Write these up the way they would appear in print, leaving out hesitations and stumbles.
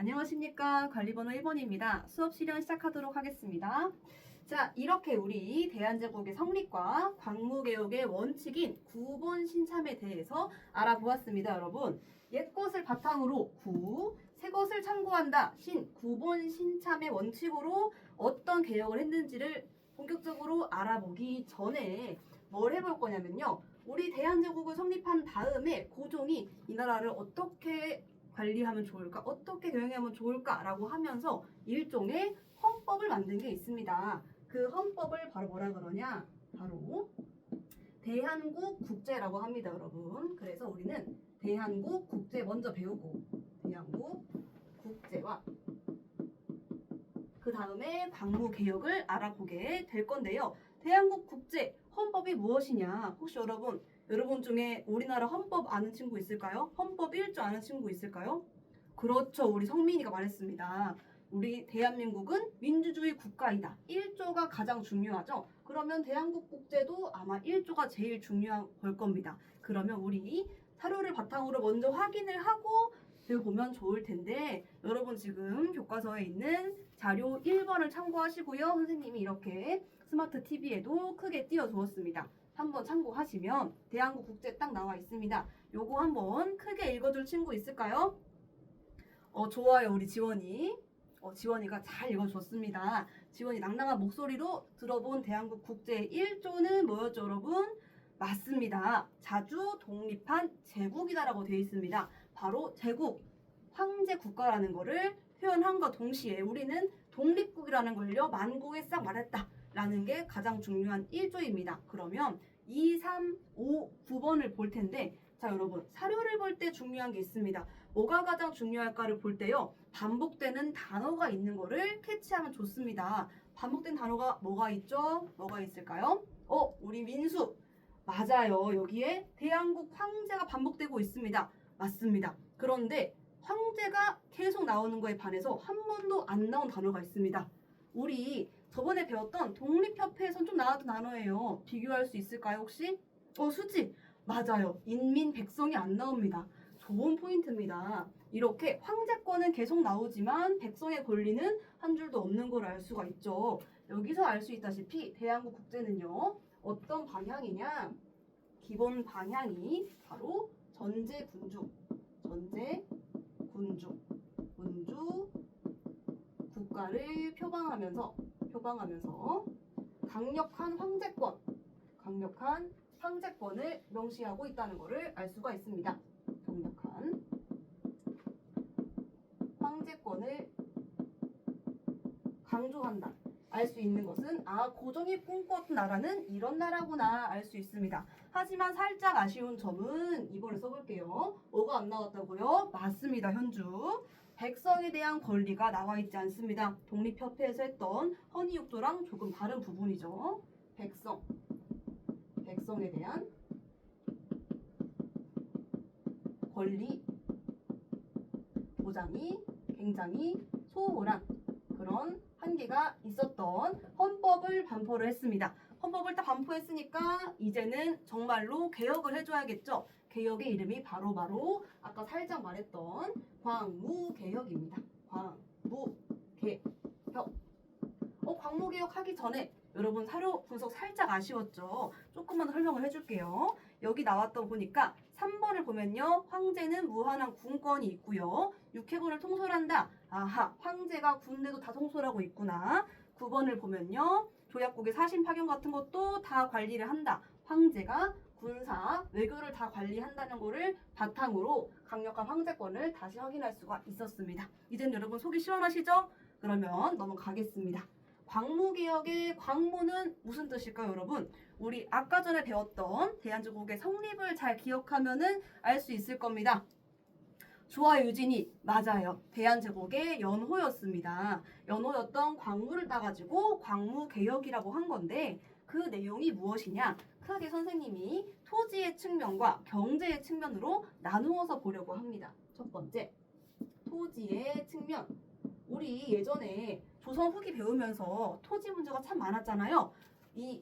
안녕하십니까. 관리번호 1번입니다. 수업 실현 시작하도록 하겠습니다. 자, 이렇게 우리 대한제국의 성립과 광무개혁의 원칙인 구본 신참에 대해서 알아보았습니다, 여러분. 옛것을 바탕으로 새것을 참고한다, 구본 신참의 원칙으로 어떤 개혁을 했는지를 본격적으로 알아보기 전에 뭘 해볼 거냐면요. 우리 대한제국을 성립한 다음에 고종이 이 나라를 어떻게 관리하면 좋을까? 어떻게 경영하면 좋을까라고 하면서 일종의 헌법을 만든 게 있습니다. 그 헌법을 바로 뭐라 그러냐? 바로 대한국 국제라고 합니다, 여러분. 그래서 우리는 대한국 국제 먼저 배우고 대한국 국제와 그 다음에 광무개혁을 알아보게 될 건데요. 대한국 국제 헌법이 무엇이냐? 혹시 여러분 중에 우리나라 헌법 아는 친구 있을까요? 헌법 1조 아는 친구 있을까요? 그렇죠. 우리 성민이가 말했습니다. 우리 대한민국은 민주주의 국가이다. 1조가 가장 중요하죠. 그러면 대한국 국제도 아마 1조가 제일 중요한 걸 겁니다. 그러면 우리 사료를 바탕으로 먼저 확인을 하고 보면 좋을 텐데 여러분 지금 교과서에 있는 자료 1번을 참고하시고요. 선생님이 이렇게 스마트 TV에도 크게 띄워두었습니다. 한번 참고하시면 대한국 국제 딱 나와 있습니다. 요거 한번 크게 읽어줄 친구 있을까요? 좋아요. 우리 지원이. 지원이가 잘 읽어줬습니다. 지원이 낭낭한 목소리로 들어본 대한국 국제 1조는 뭐였죠, 여러분? 맞습니다. 자주 독립한 제국이다라고 되어 있습니다. 바로 제국, 황제 국가라는 거를 표현함과 동시에 우리는 독립국이라는 걸요, 만국에 싹 말했다라는 게 가장 중요한 1조입니다. 그러면 2, 3, 5, 9번을 볼 텐데, 자, 여러분, 사료를 볼 때 중요한 게 있습니다. 뭐가 가장 중요할까를 볼 때요, 반복되는 단어가 있는 거를 캐치하면 좋습니다. 반복된 단어가 뭐가 있죠? 뭐가 있을까요? 우리 민수. 맞아요. 여기에 대한국 황제가 반복되고 있습니다. 맞습니다. 그런데 황제가 계속 나오는 거에 반해서 한 번도 안 나온 단어가 있습니다. 우리 저번에 배웠던 독립협회에선 좀 나왔던 단어예요. 비교할 수 있을까요, 혹시? 수지. 맞아요. 인민, 백성이 안 나옵니다. 좋은 포인트입니다. 이렇게 황제권은 계속 나오지만 백성의 권리는 한 줄도 없는 걸 알 수가 있죠. 여기서 알 수 있다시피 대한국 국제는요, 어떤 방향이냐? 기본 방향이 바로 전제군주 국가를 표방하면서 강력한 황제권을 명시하고 있다는 것을 알 수가 있습니다. 강력한 황제권을 강조한다. 알 수 있는 것은 고종이 꿈꿨던 나라는 이런 나라구나 알 수 있습니다. 하지만 살짝 아쉬운 점은 이번에 써볼게요. 뭐가 안 나왔다고요? 맞습니다. 현주. 백성에 대한 권리가 나와 있지 않습니다. 독립협회에서 했던 헌의육조랑 조금 다른 부분이죠. 백성에 대한 권리 보장이 굉장히 소홀한 그런 한계가 있었던 헌법을 반포를 했습니다. 헌법을 딱 반포했으니까 이제는 정말로 개혁을 해줘야겠죠. 개혁의 이름이 바로 아까 살짝 말했던 광무개혁입니다. 광무개혁. 광무개혁 하기 전에 여러분 사료 분석 살짝 아쉬웠죠? 조금만 설명을 해줄게요. 여기 나왔던 보니까 3번을 보면요. 황제는 무한한 군권이 있고요. 육해군을 통솔한다. 아하, 황제가 군대도 다 통솔하고 있구나. 9번을 보면요. 조약국의 사신 파견 같은 것도 다 관리를 한다. 황제가 군사, 외교를 다 관리한다는 거를 바탕으로 강력한 황제권을 다시 확인할 수가 있었습니다. 이제는 여러분 속이 시원하시죠? 그러면 넘어가겠습니다. 광무개혁의 광무는 무슨 뜻일까요, 여러분? 우리 아까 전에 배웠던 대한제국의 성립을 잘 기억하면은 알 수 있을 겁니다. 좋아요, 유진이. 맞아요. 대한제국의 연호였습니다. 연호였던 광무를 따가지고 광무개혁이라고 한 건데 그 내용이 무엇이냐? 크게 선생님이 토지의 측면과 경제의 측면으로 나누어서 보려고 합니다. 첫 번째, 토지의 측면. 우리 예전에 조선 후기 배우면서 토지 문제가 참 많았잖아요. 이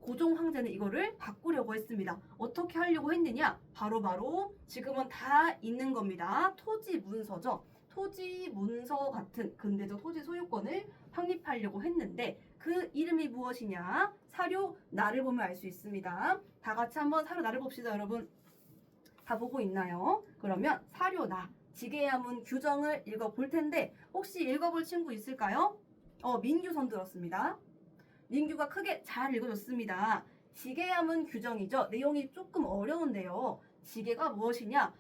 고종 황제는 이거를 바꾸려고 했습니다. 어떻게 하려고 했느냐? 바로 지금은 다 있는 겁니다. 토지 문서죠. 토지 문서 같은 근대적 토지 소유권을 확립하려고 했는데 그 이름이 무엇이냐? 사료 나를 보면 알 수 있습니다. 다 같이 한번 사료 나를 봅시다, 여러분. 다 보고 있나요? 그러면 사료 나 지계야문 규정을 읽어볼 텐데 혹시 읽어볼 친구 있을까요? 민규 손 들었습니다. 민규가 크게 잘 읽어줬습니다. 지계야문 규정이죠. 내용이 조금 어려운데요. 지계가 무엇이냐?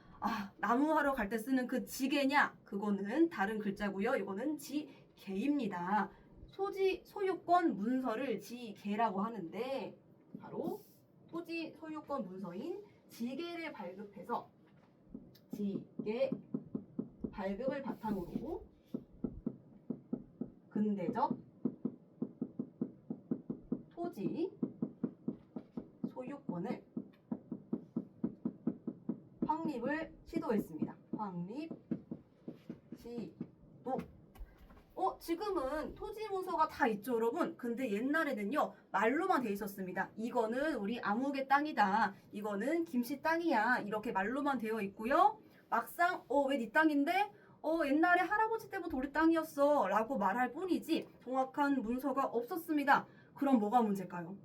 나무하러 갈 때 쓰는 그 지게냐? 그거는 다른 글자고요. 이거는 지계입니다. 토지 소유권 문서를 지계라고 하는데 바로 토지 소유권 문서인 지계를 발급해서 지계 발급을 바탕으로 근대적 토지 소유권을 확립을 시도했습니다. 확립 시도. 지금은 토지 문서가 다 있죠, 여러분. 근데 옛날에는요, 말로만 돼 있었습니다. 이거는 우리 아무개 땅이다. 이거는 김씨 땅이야. 이렇게 말로만 되어 있고요. 막상 왜 네 땅인데? 옛날에 할아버지 때부터 우리 땅이었어. 라고 말할 뿐이지 정확한 문서가 없었습니다. 그럼 뭐가 문제일까요?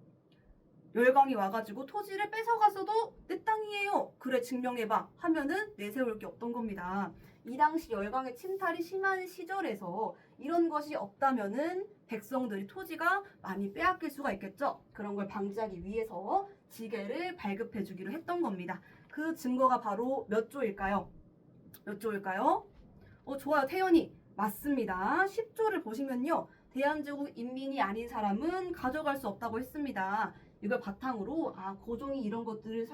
열강이 와가지고 토지를 뺏어갔어도 내 땅이에요. 그래 증명해봐 하면은 내세울 게 없던 겁니다. 이 당시 열강의 침탈이 심한 시절에서 이런 것이 없다면은 백성들이 토지가 많이 빼앗길 수가 있겠죠. 그런 걸 방지하기 위해서 지계를 발급해 주기로 했던 겁니다. 그 증거가 바로 몇 조일까요? 몇 조일까요? 좋아요, 태연이. 맞습니다. 10조를 보시면요. 대한제국 인민이 아닌 사람은 가져갈 수 없다고 했습니다. 이걸 바탕으로 고종이 이런 것들을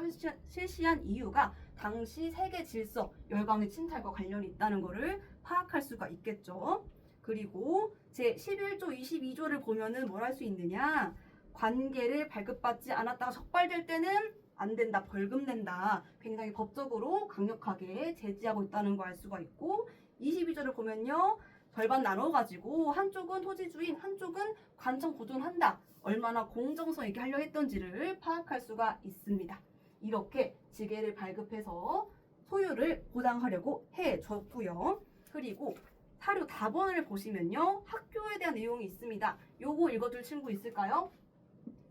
실시한 이유가 당시 세계 질서, 열강의 침탈과 관련이 있다는 것을 파악할 수가 있겠죠. 그리고 제 11조, 22조를 보면은 뭘 할 수 있느냐? 관계를 발급받지 않았다가 적발될 때는 안 된다, 벌금 낸다. 굉장히 법적으로 강력하게 제지하고 있다는 거 알 수가 있고 22조를 보면요. 절반 나눠가지고 한쪽은 토지 주인, 한쪽은 관청 보존한다. 얼마나 공정성 있게 하려 했던지를 파악할 수가 있습니다. 이렇게 지계를 발급해서 소유를 보장하려고 해줬고요. 그리고 사료 답원을 보시면요. 학교에 대한 내용이 있습니다. 요거 읽어줄 친구 있을까요?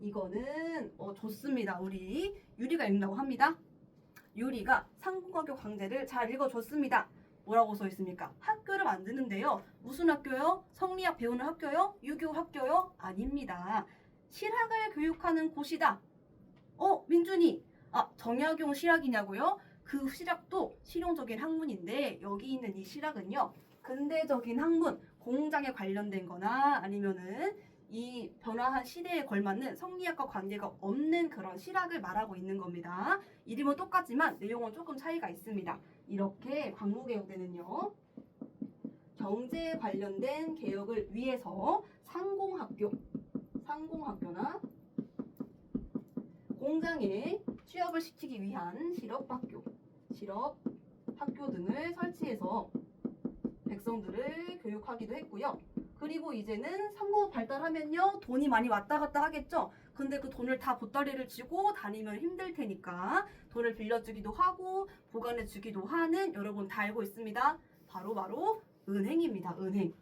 이거는 좋습니다. 우리 유리가 읽는다고 합니다. 유리가 상공학교 강제를 잘 읽어줬습니다. 뭐라고 써 있습니까? 학교를 만드는데요. 무슨 학교요? 성리학 배우는 학교요? 유교 학교요? 아닙니다. 실학을 교육하는 곳이다. 민준이. 정약용 실학이냐고요? 그 실학도 실용적인 학문인데 여기 있는 이 실학은요. 근대적인 학문, 공장에 관련된 거나 아니면은 이 변화한 시대에 걸맞는 성리학과 관계가 없는 그런 실학을 말하고 있는 겁니다. 이름은 똑같지만 내용은 조금 차이가 있습니다. 이렇게 광무개혁대는요. 경제에 관련된 개혁을 위해서 상공학교나 공장에 취업을 시키기 위한 실업학교 등을 설치해서 백성들을 교육하기도 했고요. 그리고 이제는 상공업 발달하면요. 돈이 많이 왔다 갔다 하겠죠. 근데 그 돈을 다 보따리를 쥐고 다니면 힘들 테니까 돈을 빌려주기도 하고 보관해주기도 하는 여러분 다 알고 있습니다. 바로 은행입니다. 은행.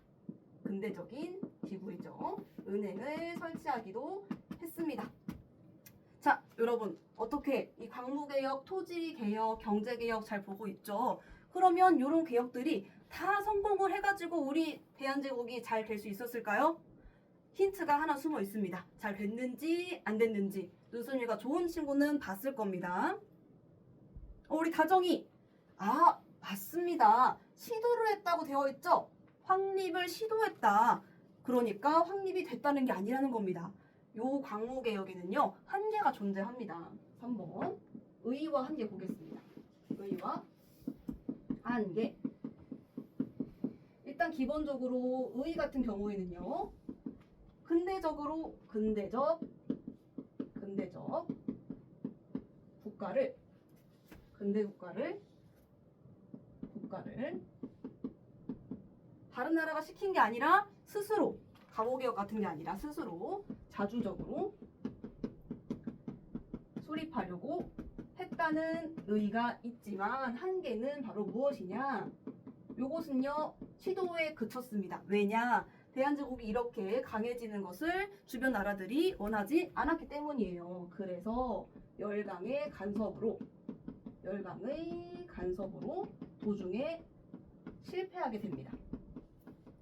근대적인 기구이죠. 은행을 설치하기도 했습니다. 자, 여러분 어떻게 이 광무개혁, 토지개혁, 경제개혁 잘 보고 있죠? 그러면 이런 개혁들이 다 성공을 해가지고 우리 대한제국이 잘 될 수 있었을까요? 힌트가 하나 숨어 있습니다. 잘 됐는지 안 됐는지 눈썰미가 좋은 친구는 봤을 겁니다. 우리 다정이. 맞습니다. 시도를 했다고 되어 있죠? 확립을 시도했다. 그러니까 확립이 됐다는 게 아니라는 겁니다. 요 광무개혁에는요. 한계가 존재합니다. 3번 의의와 한계 보겠습니다. 의의와 한계. 일단 기본적으로 의의 같은 경우에는요. 근대적 국가를 다른 나라가 시킨 게 아니라 스스로 가보개혁 같은 게 아니라 스스로 자주적으로 수립하려고 했다는 의의가 있지만 한계는 바로 무엇이냐? 요것은요 시도에 그쳤습니다. 왜냐? 대한제국이 이렇게 강해지는 것을 주변 나라들이 원하지 않았기 때문이에요. 그래서 열강의 간섭으로 도중에 실패하게 됩니다.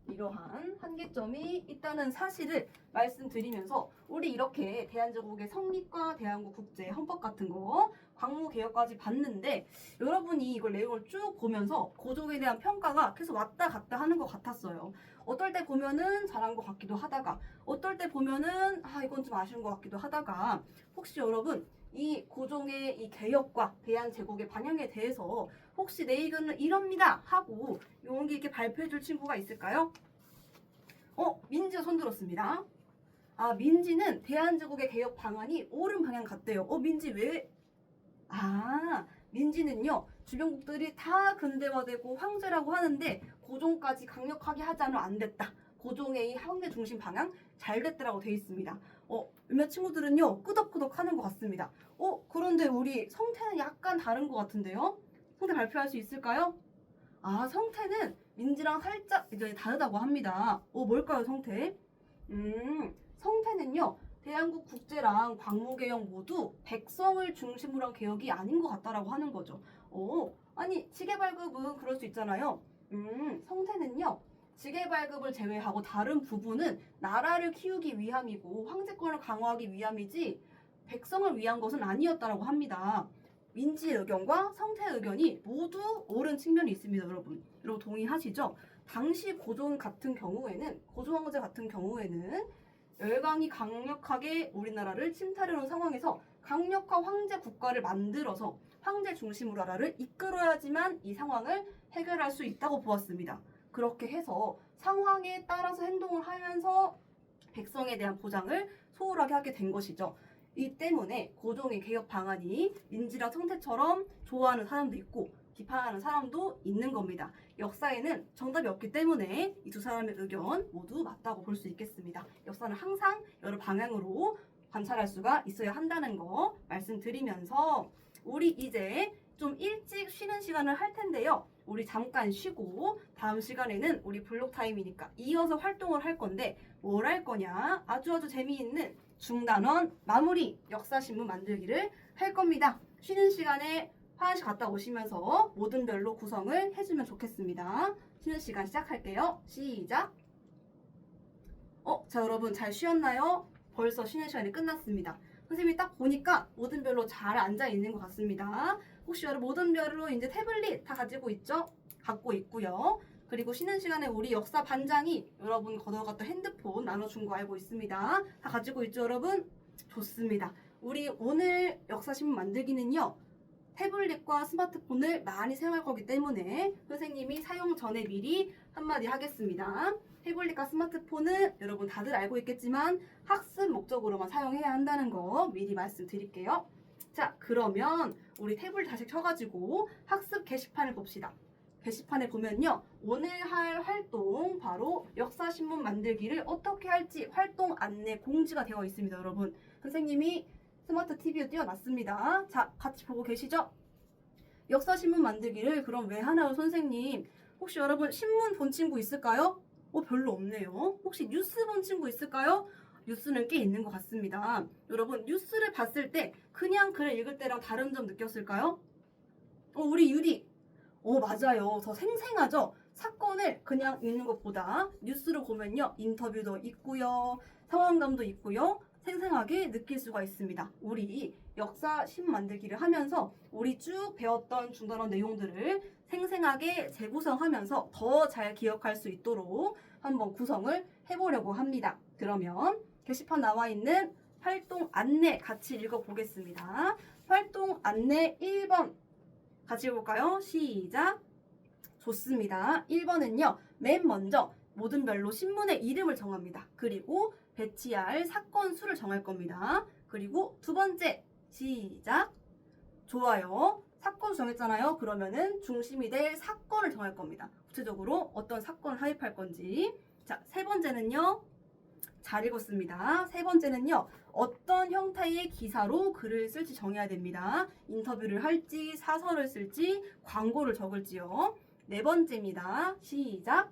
이러한 한계점이 있다는 사실을 말씀드리면서 우리 이렇게 대한제국의 성립과 대한민국 국제 헌법 같은 거 광무개혁까지 봤는데 여러분이 이걸 내용을 쭉 보면서 고종에 대한 평가가 계속 왔다 갔다 하는 것 같았어요. 어떨 때 보면은 잘한 것 같기도 하다가 어떨 때 보면은 이건 좀 아쉬운 것 같기도 하다가 혹시 여러분 이 고종의 이 개혁과 대한제국의 방향에 대해서 혹시 내 의견은 이럽니다 하고 용기 있게 발표해 줄 친구가 있을까요? 민지가 손 들었습니다. 민지는 대한제국의 개혁 방안이 옳은 방향 같대요. 민지 왜? 민지는요 주변국들이 다 근대화되고 황제라고 하는데 고종까지 강력하게 하지 않으면 안 됐다. 고종의 이 황제 중심 방향 잘 됐다라고 돼 있습니다. 몇몇 친구들은요 끄덕끄덕 하는 것 같습니다. 그런데 우리 성태는 약간 다른 것 같은데요? 성태 발표할 수 있을까요? 성태는 민지랑 살짝 이제 다르다고 합니다. 뭘까요, 성태? 성태는요, 대한국 국제랑 광무개혁 모두 백성을 중심으로 한 개혁이 아닌 것 같다라고 하는 거죠. 아니, 지계발급은 그럴 수 있잖아요. 성태는요, 지계발급을 제외하고 다른 부분은 나라를 키우기 위함이고 황제권을 강화하기 위함이지 백성을 위한 것은 아니었다라고 합니다. 민지의 의견과 성태의 의견이 모두 옳은 측면이 있습니다, 여러분. 여러분 동의하시죠? 당시 고종 황제 같은 경우에는 열강이 강력하게 우리나라를 침탈해온 상황에서 강력한 황제 국가를 만들어서 황제 중심으로 나라를 이끌어야지만 이 상황을 해결할 수 있다고 보았습니다. 그렇게 해서 상황에 따라서 행동을 하면서 백성에 대한 보장을 소홀하게 하게 된 것이죠. 이 때문에 고종의 개혁 방안이 민지랑 성태처럼 좋아하는 사람도 있고 비판하는 사람도 있는 겁니다. 역사에는 정답이 없기 때문에 이 두 사람의 의견 모두 맞다고 볼 수 있겠습니다. 역사는 항상 여러 방향으로 관찰할 수가 있어야 한다는 거 말씀드리면서 우리 이제 좀 일찍 쉬는 시간을 할 텐데요. 우리 잠깐 쉬고 다음 시간에는 우리 블록 타임이니까 이어서 활동을 할 건데 뭘 할 거냐? 아주 재미있는 중단원 마무리 역사신문 만들기를 할 겁니다. 쉬는 시간에 화장실 갔다 오시면서 모든 별로 구성을 해주면 좋겠습니다. 쉬는 시간 시작할게요. 시작! 자, 여러분 잘 쉬었나요? 벌써 쉬는 시간이 끝났습니다. 선생님이 딱 보니까 모든 별로 잘 앉아 있는 것 같습니다. 혹시 여러분 모든 별로 이제 태블릿 다 가지고 있죠? 갖고 있고요. 그리고 쉬는 시간에 우리 역사 반장이 여러분 걷어갔던 핸드폰 나눠준 거 알고 있습니다. 다 가지고 있죠, 여러분? 좋습니다. 우리 오늘 역사신문 만들기는요. 태블릿과 스마트폰을 많이 사용할 거기 때문에 선생님이 사용 전에 미리 한마디 하겠습니다. 태블릿과 스마트폰은 여러분 다들 알고 있겠지만 학습 목적으로만 사용해야 한다는 거 미리 말씀드릴게요. 자, 그러면 우리 태블릿 다시 켜가지고 학습 게시판을 봅시다. 게시판에 보면요. 오늘 할 활동 바로 역사신문 만들기를 어떻게 할지 활동 안내 공지가 되어 있습니다. 여러분 선생님이 스마트 TV에 띄워놨습니다. 자, 같이 보고 계시죠? 역사신문 만들기를 그럼 왜 하나요, 선생님? 혹시 여러분 신문 본 친구 있을까요? 별로 없네요. 혹시 뉴스 본 친구 있을까요? 뉴스는 꽤 있는 것 같습니다. 여러분 뉴스를 봤을 때 그냥 글을 읽을 때랑 다른 점 느꼈을까요? 우리 유리. 맞아요. 더 생생하죠? 사건을 그냥 읽는 것보다 뉴스를 보면요. 인터뷰도 있고요. 상황감도 있고요. 생생하게 느낄 수가 있습니다. 우리 역사 신문 만들기를 하면서 우리 쭉 배웠던 중단원 내용들을 생생하게 재구성하면서 더 잘 기억할 수 있도록 한번 구성을 해보려고 합니다. 그러면 게시판 나와 있는 활동 안내 같이 읽어보겠습니다. 활동 안내 1번 같이 해볼까요? 시작! 좋습니다. 1번은요. 맨 먼저 모든 별로 신문의 이름을 정합니다. 그리고 배치할 사건 수를 정할 겁니다. 그리고 두 번째, 시작! 좋아요. 사건 정했잖아요. 그러면은 중심이 될 사건을 정할 겁니다. 구체적으로 어떤 사건을 하입할 건지. 자, 세 번째는요. 잘 읽었습니다. 세 번째는요. 어떤 형태의 기사로 글을 쓸지 정해야 됩니다. 인터뷰를 할지, 사설을 쓸지, 광고를 적을지요. 네 번째입니다. 시작.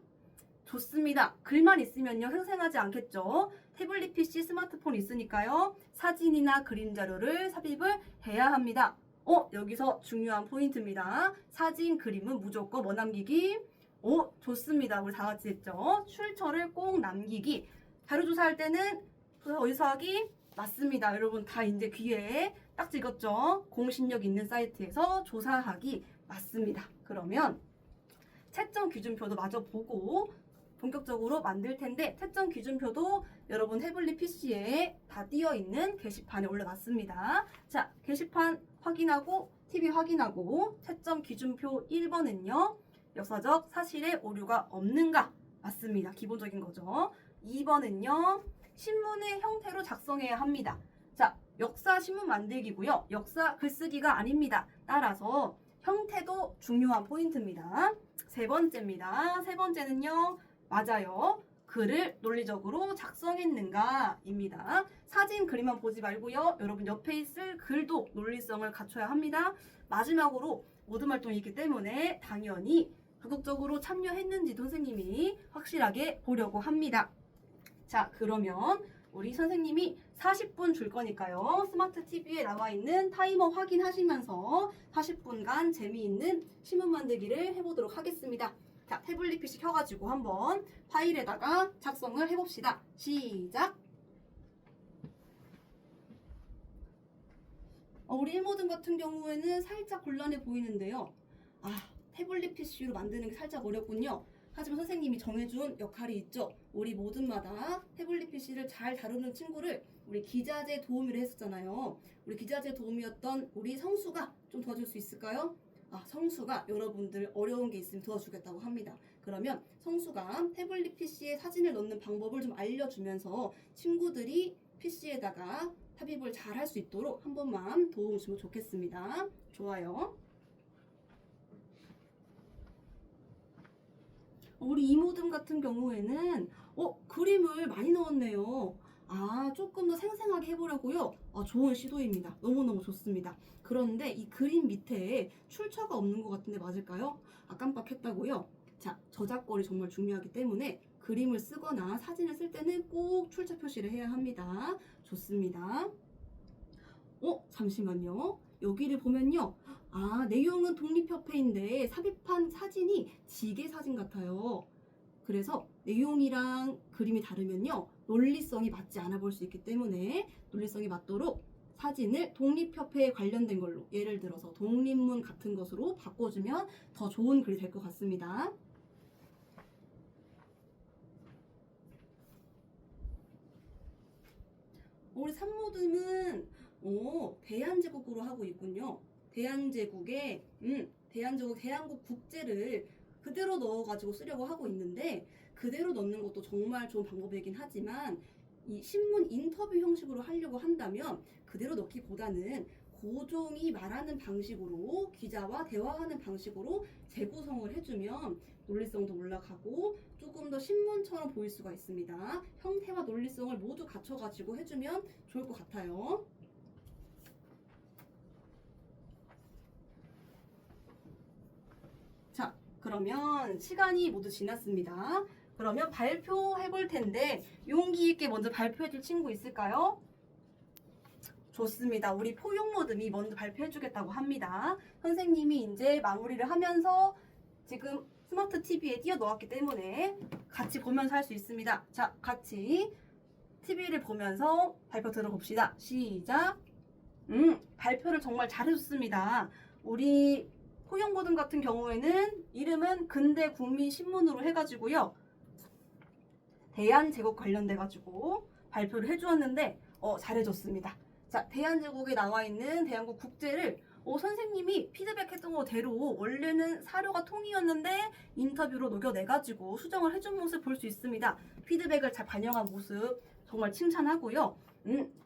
좋습니다. 글만 있으면요 생생하지 않겠죠. 태블릿 PC, 스마트폰 있으니까요. 사진이나 그림 자료를 삽입을 해야 합니다. 여기서 중요한 포인트입니다. 사진, 그림은 무조건 뭐 남기기? 좋습니다. 우리 다 같이 했죠. 출처를 꼭 남기기. 자료조사할 때는 어디서 하기? 맞습니다. 여러분 다 이제 귀에 딱 찍었죠. 공신력 있는 사이트에서 조사하기 맞습니다. 그러면 채점 기준표도 마저 보고 본격적으로 만들 텐데 채점 기준표도 여러분 태블릿 PC에 다 띄어 있는 게시판에 올려놨습니다. 자, 게시판 확인하고 TV 확인하고 채점 기준표 1번은요. 역사적 사실에 오류가 없는가? 맞습니다. 기본적인 거죠. 2번은요. 신문의 형태로 작성해야 합니다. 자, 역사 신문 만들기고요. 역사 글쓰기가 아닙니다. 따라서 형태도 중요한 포인트입니다. 세 번째입니다. 세 번째는요. 맞아요. 글을 논리적으로 작성했는가 입니다. 사진 그림만 보지 말고요. 여러분 옆에 있을 글도 논리성을 갖춰야 합니다. 마지막으로 모든 활동이 있기 때문에 당연히 적극적으로 참여했는지도 선생님이 확실하게 보려고 합니다. 자, 그러면 우리 선생님이 40분 줄 거니까요. 스마트 TV에 나와 있는 타이머 확인하시면서 40분간 재미있는 신문 만들기를 해보도록 하겠습니다. 자, 태블릿 PC 켜가지고 한번 파일에다가 작성을 해봅시다. 시작! 우리 1모듬 같은 경우에는 살짝 곤란해 보이는데요. 태블릿 PC로 만드는 게 살짝 어렵군요. 하지만 선생님이 정해준 역할이 있죠. 우리 모든마다 태블릿 PC를 잘 다루는 친구를 우리 기자재 도우미를 했었잖아요. 우리 기자재 도우미였던 우리 성수가 좀 도와줄 수 있을까요? 성수가 여러분들 어려운 게 있으면 도와주겠다고 합니다. 그러면 성수가 태블릿 PC에 사진을 넣는 방법을 좀 알려주면서 친구들이 PC에다가 삽입을 잘 할 수 있도록 한 번만 도움 주면 좋겠습니다. 좋아요. 우리 이모듬 같은 경우에는 그림을 많이 넣었네요. 조금 더 생생하게 해보려고요. 좋은 시도입니다. 너무너무 좋습니다. 그런데 이 그림 밑에 출처가 없는 것 같은데 맞을까요? 깜빡했다고요? 자, 저작권이 정말 중요하기 때문에 그림을 쓰거나 사진을 쓸 때는 꼭 출처 표시를 해야 합니다. 좋습니다. 잠시만요. 여기를 보면요. 내용은 독립협회인데 삽입한 사진이 지게 사진 같아요. 그래서 내용이랑 그림이 다르면요. 논리성이 맞지 않아 볼 수 있기 때문에 논리성이 맞도록 사진을 독립협회에 관련된 걸로 예를 들어서 독립문 같은 것으로 바꿔주면 더 좋은 글이 될 것 같습니다. 우리 산모듬은 대한제국으로 하고 있군요. 대한제국에 대한국 국제를 그대로 넣어가지고 쓰려고 하고 있는데 그대로 넣는 것도 정말 좋은 방법이긴 하지만 이 신문 인터뷰 형식으로 하려고 한다면 그대로 넣기보다는 고종이 말하는 방식으로 기자와 대화하는 방식으로 재구성을 해주면 논리성도 올라가고 조금 더 신문처럼 보일 수가 있습니다. 형태와 논리성을 모두 갖춰가지고 해주면 좋을 것 같아요. 자, 그러면 시간이 모두 지났습니다. 그러면 발표해 볼 텐데 용기 있게 먼저 발표해 줄 친구 있을까요? 좋습니다. 우리 포용모듬이 먼저 발표해 주겠다고 합니다. 선생님이 이제 마무리를 하면서 지금 스마트 TV에 띄워 넣었기 때문에 같이 보면서 할 수 있습니다. 자, 같이 TV를 보면서 발표 들어봅시다. 시작! 발표를 정말 잘해줬습니다. 우리 포용모듬 같은 경우에는 이름은 근대국민신문으로 해가지고요. 대한제국 관련돼가지고 발표를 해주었는데 잘해줬습니다. 자, 대한제국에 나와 있는 대한국 국제를 선생님이 피드백했던 거대로 원래는 사료가 통이었는데 인터뷰로 녹여내가지고 수정을 해준 모습 볼 수 있습니다. 피드백을 잘 반영한 모습 정말 칭찬하고요.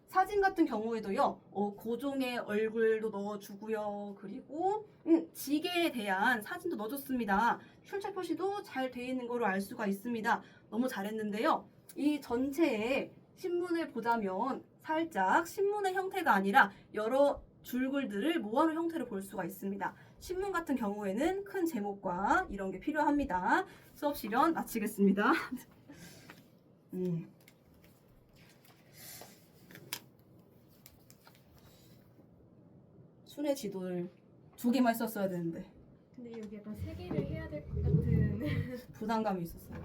사진 같은 경우에도요. 고종의 얼굴도 넣어주고요. 그리고 지게에 대한 사진도 넣어줬습니다. 출처 표시도 잘 돼 있는 거로 알 수가 있습니다. 너무 잘했는데요. 이 전체의 신문을 보자면 살짝 신문의 형태가 아니라 여러 줄글들을 모아놓은 형태로 볼 수가 있습니다. 신문 같은 경우에는 큰 제목과 이런 게 필요합니다. 수업 실현 마치겠습니다. 순회 지도를 2개만 썼어야 되는데 근데 여기 약간 세 개를 해야 될 것 같은 부담감이 있었어요.